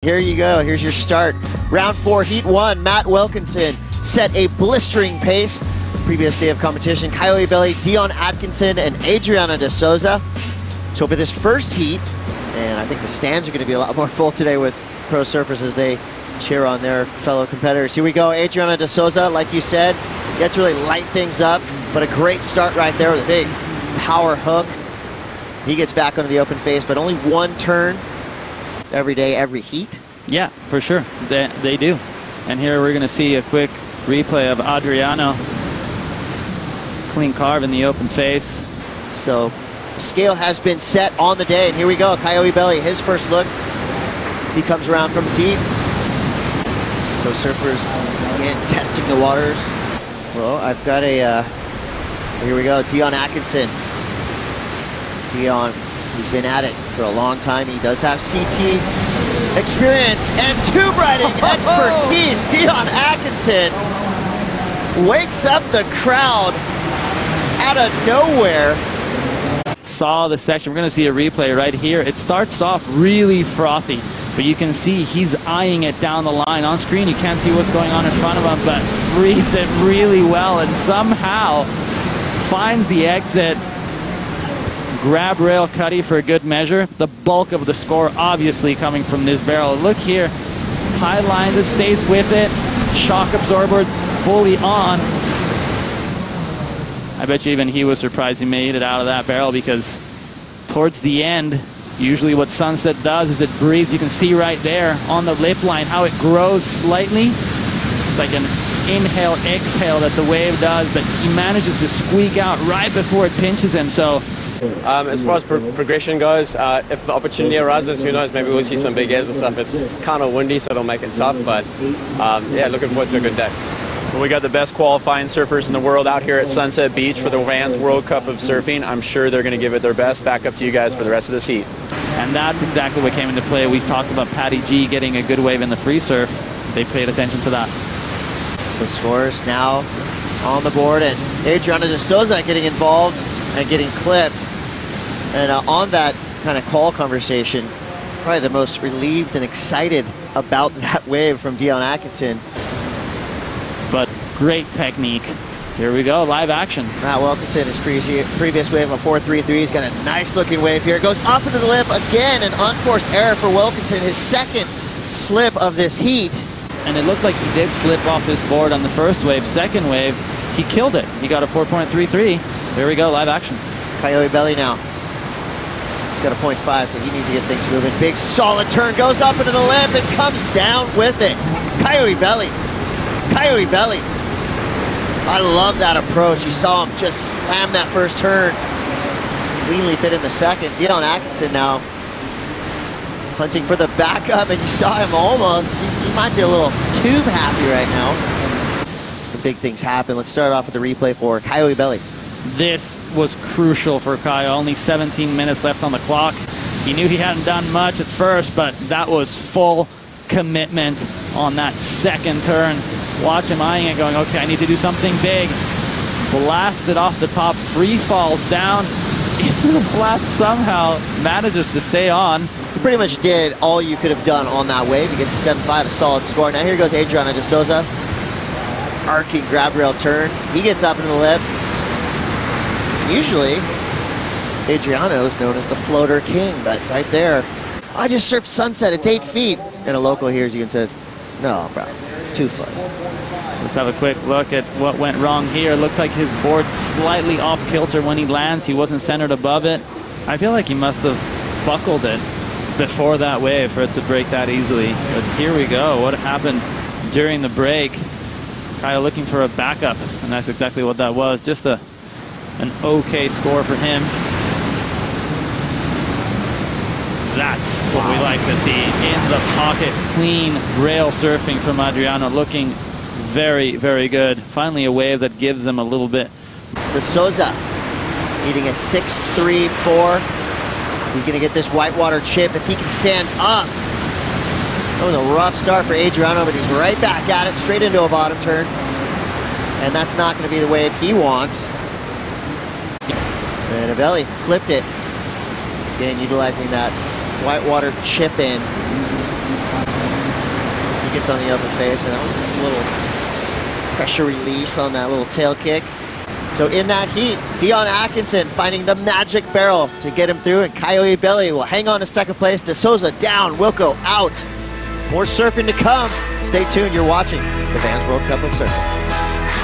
Here you go, here's your start. Round 4, Heat 1, Matt Wilkinson set a blistering pace. Previous day of competition, Caio, Ibelli, Dion, Atkinson, and Adrano de Souza. So for this first heat, and I think the stands are going to be a lot more full today with pro surfers as they cheer on their fellow competitors. Here we go, Adrano de Souza, like you said, gets to really light things up, but a great start right there with a big power hook. He gets back onto the open face, but only one turn every day, every heat. Yeah, for sure, they do. And here we're going to see a quick replay of Adrano. Clean carve in the open face. So scale has been set on the day, and here we go, Caio Ibelli, his first look. He comes around from deep. So surfers, again, testing the waters. Well, I've got a, here we go, Dion Atkinson. Dion, who's been at it for a long time. He does have CT experience and tube riding expertise. Dion Atkinson wakes up the crowd out of nowhere. Saw the section. We're going to see a replay right here. It starts off really frothy, but you can see he's eyeing it down the line. On screen, you can't see what's going on in front of him, but reads it really well and somehow finds the exit. Grab rail cutty for a good measure. The bulk of the score obviously coming from this barrel. Look here, high lines, it stays with it. Shock absorbers fully on. I bet you even he was surprised he made it out of that barrel, because towards the end, usually what Sunset does is it breathes. You can see right there on the lip line how it grows slightly. It's like an inhale, exhale that the wave does, but he manages to squeak out right before it pinches him. So as far as progression goes, if the opportunity arises, who knows, maybe we'll see some big airs and stuff. It's kind of windy, so it'll make it tough, but yeah, looking forward to a good day. Well, we got the best qualifying surfers in the world out here at Sunset Beach for the Vans World Cup of Surfing. I'm sure they're going to give it their best. Back up to you guys for the rest of this heat. And that's exactly what came into play. We've talked about Patty G getting a good wave in the free surf. They paid attention to that. The scores now on the board, and Adrano de Souza getting involved and getting clipped. And on that kind of call conversation, probably the most relieved and excited about that wave from Dion Atkinson. But great technique. Here we go, live action. Matt Wilkinson, his previous wave of 4.33. He's got a nice looking wave here. Goes up into the lip again, an unforced error for Wilkinson, his second slip of this heat. And it looked like he did slip off his board on the first wave. Second wave, he killed it. He got a 4.33. There we go, live action. Caio Ibelli now. He's got a 0.5, so he needs to get things moving. Big solid turn, goes up into the lip and comes down with it. Caio Ibelli. Caio Ibelli. I love that approach. You saw him just slam that first turn. Cleanly fit in the second. Dion Atkinson now hunting for the backup, and you saw him almost. He might be a little tube happy right now. The big things happen. Let's start off with the replay for Caio Ibelli. This was crucial for Caio. Only 17 minutes left on the clock. He knew he hadn't done much at first, but that was full commitment on that second turn. Watch him eyeing it, going, okay, I need to do something big. Blasts it off the top, free falls down into the flat, somehow manages to stay on. You pretty much did all you could have done on that wave. He gets a 7.5, a solid score. Now here goes Adrano de Souza. Arcing grab rail turn. He gets up into the lip. Usually, Adrano is known as the floater king, but right there, I just surfed Sunset, it's 8 feet. And a local hears you and says, no, bro, it's 2 foot. Let's have a quick look at what went wrong here. Looks like his board slightly off kilter when he lands. He wasn't centered above it. I feel like he must have buckled it before that wave for it to break that easily. But here we go. What happened during the break? Caio looking for a backup, and that's exactly what that was. Just an okay score for him. That's what we like to see. In the pocket, clean rail surfing from Adrano, looking very, very good. Finally a wave that gives him a little bit. De Souza needing a 6.34. He's going to get this whitewater chip if he can stand up. That was a rough start for Adrano, but he's right back at it, straight into a bottom turn. And that's not going to be the wave he wants. And Ibelli flipped it. Again, utilizing that whitewater chip in. gets on the upper face, and that was just a little pressure release on that little tail kick. So in that heat, Dion Atkinson finding the magic barrel to get him through, and Caio Ibelli will hang on to second place. De Souza down, Wilco out. More surfing to come. Stay tuned, you're watching the Vans World Cup of Surfing.